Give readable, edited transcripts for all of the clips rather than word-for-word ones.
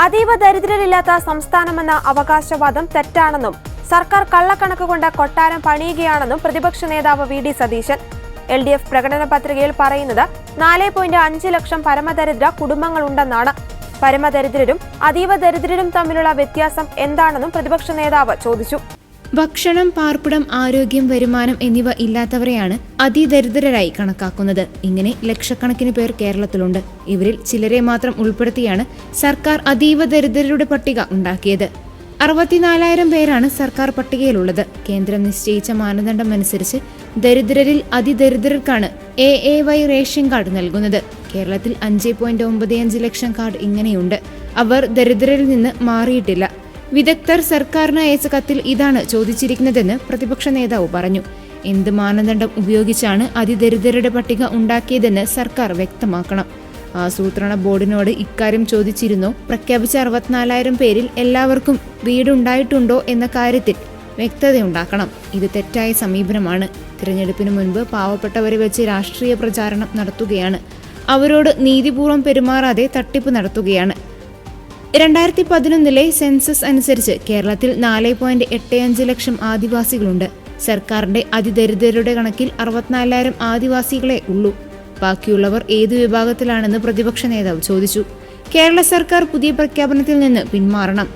അതീവ ദരിദ്രരില്ലാത്ത സംസ്ഥാനമെന്ന അവകാശവാദം തെറ്റാണെന്നും സർക്കാർ കള്ളക്കണക്ക് കൊണ്ട് കൊട്ടാരം പണിയുകയാണെന്നും പ്രതിപക്ഷ നേതാവ് വി.ഡി. സതീശൻ. LDF പ്രകടന പത്രികയിൽ പറയുന്നത് 4.5 ലക്ഷം പരമദരിദ്ര കുടുംബങ്ങളുണ്ടെന്നാണ്. പരമദരിദ്രരും അതീവ ദരിദ്രരും തമ്മിലുള്ള വ്യത്യാസം എന്താണെന്നും പ്രതിപക്ഷ നേതാവ് ചോദിച്ചു. ഭക്ഷണം, പാർപ്പിടം, ആരോഗ്യം, വരുമാനം എന്നിവ ഇല്ലാത്തവരെയാണ് അതിദരിദ്രരായി കണക്കാക്കുന്നത്. ഇങ്ങനെ ലക്ഷക്കണക്കിന് പേർ കേരളത്തിലുണ്ട്. ഇവരിൽ ചിലരെ മാത്രം ഉൾപ്പെടുത്തിയാണ് സർക്കാർ അതീവ ദരിദ്രരുടെ പട്ടിക ഉണ്ടാക്കിയത്. 64,000 പേരാണ് സർക്കാർ പട്ടികയിലുള്ളത്. കേന്ദ്രം നിശ്ചയിച്ച മാനദണ്ഡം അനുസരിച്ച് ദരിദ്രരിൽ അതിദരിദ്രർക്കാണ് AAY റേഷൻ കാർഡ് നൽകുന്നത്. കേരളത്തിൽ 5.95 ലക്ഷം കാർഡ് ഇങ്ങനെയുണ്ട്. അവർ ദരിദ്രരിൽ നിന്ന് മാറിയിട്ടില്ല. വിദഗ്ധർ സർക്കാരിന് അയച്ച കത്തിൽ ഇതാണ് ചോദിച്ചിരിക്കുന്നതെന്ന് പ്രതിപക്ഷ നേതാവ് പറഞ്ഞു. എന്ത് മാനദണ്ഡം ഉപയോഗിച്ചാണ് അതിദരിദ്രരുടെ പട്ടിക ഉണ്ടാക്കിയതെന്ന് സർക്കാർ വ്യക്തമാക്കണം. ആസൂത്രണ ബോർഡിനോട് ഇക്കാര്യം ചോദിച്ചിരുന്നോ? പ്രഖ്യാപിച്ച 64,000 പേരിൽ എല്ലാവർക്കും വീടുണ്ടായിട്ടുണ്ടോ എന്ന കാര്യത്തിൽ വ്യക്തതയുണ്ടാക്കണം. ഇത് തെറ്റായ സമീപനമാണ്. തിരഞ്ഞെടുപ്പിന് മുൻപ് പാവപ്പെട്ടവരെ വെച്ച് രാഷ്ട്രീയ പ്രചാരണം നടത്തുകയാണ്. അവരോട് നീതിപൂർവ്വം പെരുമാറാതെ തട്ടിപ്പ് നടത്തുകയാണ്. 2011 സെൻസസ് അനുസരിച്ച് കേരളത്തിൽ 4.85 ലക്ഷം ആദിവാസികളുണ്ട്. സർക്കാരിന്റെ അതിദരിദ്രരുടെ കണക്കിൽ 64,000 ആദിവാസികളെ ഉള്ളൂ. ബാക്കിയുള്ളവർ ഏതു വിഭാഗത്തിലാണെന്ന് പ്രതിപക്ഷ നേതാവ് ചോദിച്ചു. കേരള സർക്കാർ പുതിയ പ്രഖ്യാപനത്തിൽ നിന്ന് പിന്മാറണം.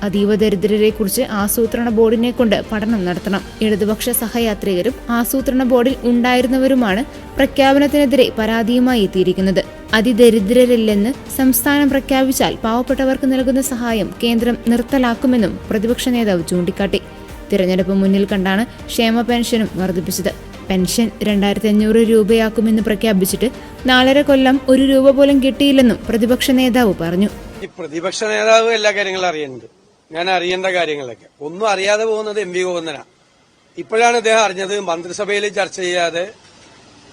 അതീവ ദരിദ്രരെ കുറിച്ച് ആസൂത്രണ ബോർഡിനെ കൊണ്ട് പഠനം നടത്തണം. ഇടതുപക്ഷ സഹയാത്രികരും ആസൂത്രണ ബോർഡിൽ ഉണ്ടായിരുന്നവരുമാണ് പ്രഖ്യാപനത്തിനെതിരെ പരാതിയുമായി എത്തിയിരിക്കുന്നത്. അതിദരിദ്രരില്ലെന്ന് സംസ്ഥാനം പ്രഖ്യാപിച്ചാൽ പാവപ്പെട്ടവർക്ക് നൽകുന്ന സഹായം കേന്ദ്രം നിർത്തലാക്കുമെന്നും പ്രതിപക്ഷ നേതാവ് ചൂണ്ടിക്കാട്ടി. തിരഞ്ഞെടുപ്പ് മുന്നിൽ കണ്ടാണ് ക്ഷേമ പെൻഷനും വർദ്ധിപ്പിച്ചത്. പെൻഷൻ 2,500 രൂപയാക്കുമെന്ന് പ്രഖ്യാപിച്ചിട്ട് 4.5 കൊല്ലം 1 രൂപ പോലും കിട്ടിയില്ലെന്നും പ്രതിപക്ഷ നേതാവ് പറഞ്ഞു. ഈ പ്രതിപക്ഷ നേതാവ് എല്ലാ കാര്യങ്ങളും അറിയുന്നുണ്ട്. ഞാൻ അറിയേണ്ട കാര്യങ്ങളൊക്കെ ഒന്നും അറിയാതെ പോകുന്നത് MV ഗോവിന്ദനാ. ഇപ്പോഴാണ് അദ്ദേഹം അറിഞ്ഞത്. മന്ത്രിസഭയിലും ചർച്ച ചെയ്യാതെ,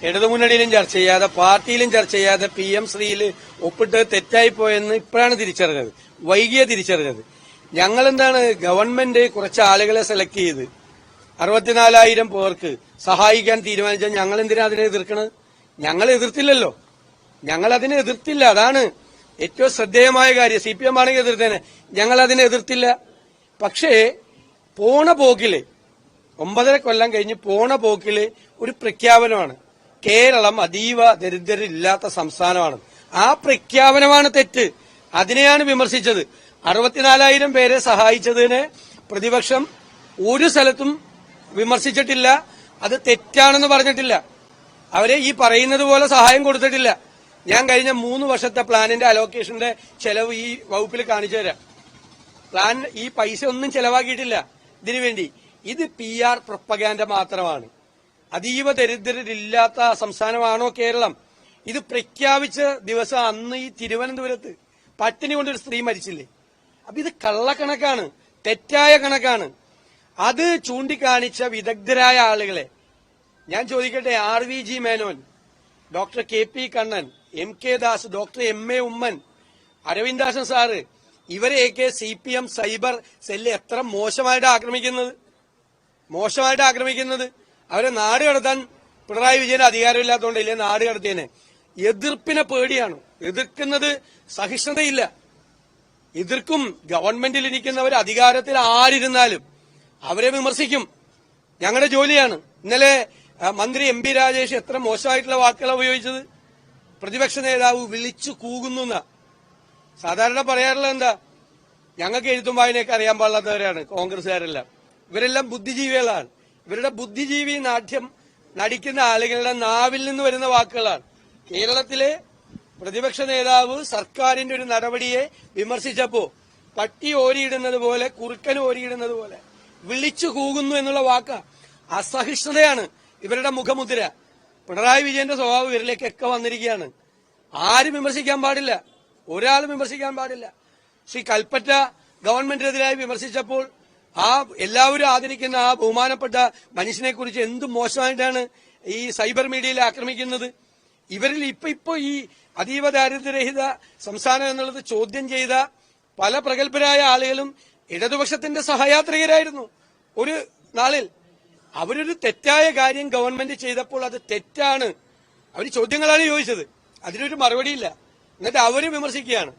ഇടതുമുന്നണിയിലും ചർച്ച ചെയ്യാതെ, പാർട്ടിയിലും ചർച്ച ചെയ്യാതെ PM ശ്രീയിൽ ഒപ്പിട്ട് തെറ്റായിപ്പോയെന്ന് ഇപ്പോഴാണ് തിരിച്ചറിഞ്ഞത്. വൈകിയ തിരിച്ചറിഞ്ഞത്. ഞങ്ങളെന്താണ്, ഗവൺമെന്റ് കുറച്ച് ആളുകളെ സെലക്ട് ചെയ്ത് 64,000 പേർക്ക് സഹായിക്കാൻ തീരുമാനിച്ചാൽ ഞങ്ങൾ എന്തിനാ അതിനെ എതിർക്കണത്? ഞങ്ങൾ എതിർത്തില്ലല്ലോ. ഞങ്ങൾ അതിനെ എതിർത്തില്ല. അതാണ് ഏറ്റവും ശ്രദ്ധേയമായ കാര്യം. CPM ആണെങ്കിൽ എതിർത്തേനെ. ഞങ്ങൾ അതിനെ എതിർത്തില്ല. പക്ഷേ പോണ പോക്കില് 9.5 കൊല്ലം കഴിഞ്ഞ് പോണ പോക്കില് ഒരു പ്രഖ്യാപനമാണ്. കേരളം അതീവ ദരിദ്രരില്ലാത്ത സംസ്ഥാനമാണ്. ആ പ്രഖ്യാപനമാണ് തെറ്റ്. അതിനെയാണ് വിമർശിച്ചത്. 64,000 പേരെ സഹായിച്ചതിനെ പ്രതിപക്ഷം ഒരു സ്ഥലത്തും വിമർശിച്ചിട്ടില്ല. അത് തെറ്റാണെന്ന് പറഞ്ഞിട്ടില്ല. അവരെ ഈ പറയുന്നത് പോലെ സഹായം കൊടുത്തിട്ടില്ല. ഞാൻ കഴിഞ്ഞ 3 വർഷത്തെ പ്ലാനിന്റെ അലോക്കേഷന്റെ ചെലവ് ഈ വകുപ്പിൽ കാണിച്ചു തരാം. പ്ലാൻ ഈ പൈസ ഒന്നും ചെലവാക്കിയിട്ടില്ല ഇതിനുവേണ്ടി. ഇത് PR പ്രൊപ്പഗാൻഡ മാത്രമാണ്. അതീവ ദരിദ്രരില്ലാത്ത സംസ്ഥാനമാണോ കേരളം? ഇത് പ്രഖ്യാപിച്ച ദിവസം അന്ന് ഈ തിരുവനന്തപുരത്ത് പട്ടിണി കൊണ്ടൊരു സ്ത്രീ മരിച്ചില്ലേ? അപ്പൊ ഇത് കള്ളക്കണക്കാണ്, തെറ്റായ കണക്കാണ്. അത് ചൂണ്ടിക്കാണിച്ച വിദഗ്ധരായ ആളുകളെ ഞാൻ ചോദിക്കട്ടെ. RVG Menon, doctor KP Kannan, MK Das, doctor MA Oommen, Aravindashan sir, ഇവരെയൊക്കെ CPM സൈബർ സെല്ല് എത്ര മോശമായിട്ട് ആക്രമിക്കുന്നത്. അവരെ നാട് കടത്താൻ പിണറായി വിജയന് അധികാരമില്ലാത്തതുകൊണ്ടില്ലേ നാട് കടത്തിയതിനെ. എതിർപ്പിനെ പേടിയാണ്. എതിർക്കുന്നത് സഹിഷ്ണുതയില്ല. എതിർക്കും. ഗവൺമെന്റിൽ ഇരിക്കുന്നവർ അധികാരത്തിൽ ആരിരുന്നാലും അവരെ വിമർശിക്കും. ഞങ്ങളുടെ ജോലിയാണ്. ഇന്നലെ മന്ത്രി MP രാജേഷ് എത്ര മോശമായിട്ടുള്ള വാക്കുകളാണ് ഉപയോഗിച്ചത്. പ്രതിപക്ഷ നേതാവ് വിളിച്ചു കൂകുന്നു. സാധാരണ പറയാറുള്ളത് എന്താ? ഞങ്ങൾക്ക് എഴുത്തും വായനയൊക്കെ അറിയാൻ പാടില്ലാത്തവരാണ് കോൺഗ്രസുകാരെല്ലാം. ഇവരെല്ലാം ബുദ്ധിജീവികളാണ്. ഇവരുടെ ബുദ്ധിജീവി നാട്യം നടിക്കുന്ന ആളുകളുടെ നാവിൽ നിന്ന് വരുന്ന വാക്കുകളാണ്. കേരളത്തിലെ പ്രതിപക്ഷ നേതാവ് സർക്കാരിന്റെ ഒരു നടപടിയെ വിമർശിച്ചപ്പോ പട്ടി ഓരിയിടുന്നത് പോലെ, കുറുക്കൻ ഓരിയിടുന്നത് പോലെ വിളിച്ചു കൂകുന്നു എന്നുള്ള വാക്ക് അസഹിഷ്ണുതയാണ് ഇവരുടെ മുഖമുദ്ര. പിണറായി വിജയന്റെ സ്വഭാവം ഇവരിലേക്കൊക്കെ വന്നിരിക്കുകയാണ്. ആരും വിമർശിക്കാൻ പാടില്ല. ഒരാളും വിമർശിക്കാൻ പാടില്ല. ശ്രീ കൽപ്പറ്റ ഗവൺമെന്റിനെതിരായി വിമർശിച്ചപ്പോൾ എല്ലാവരും ആദരിക്കുന്ന ആ ബഹുമാനപ്പെട്ട മനുഷ്യനെ കുറിച്ച് എന്ത് മോശമായിട്ടാണ് ഈ സൈബർ മീഡിയയിൽ ആക്രമിക്കുന്നത്. ഇവരിൽ ഇപ്പൊ ഈ അതീവ ദാരിദ്ര്യരഹിത സംസ്ഥാനം എന്നുള്ളത് ചോദ്യം ചെയ്ത പല പ്രഗത്ഭരായ ആളുകളും ഇടതുപക്ഷത്തിന്റെ സഹയാത്രികരായിരുന്നു. ഒരു നാളിൽ അവരൊരു തെറ്റായ കാര്യം ഗവൺമെന്റ് ചെയ്തപ്പോൾ അത് തെറ്റാണ്. അവർ ചോദ്യങ്ങളാണ് ചോദിച്ചത്. അതിനൊരു മറുപടിയില്ല. എന്നിട്ട് അവരും വിമർശിക്കുകയാണ്.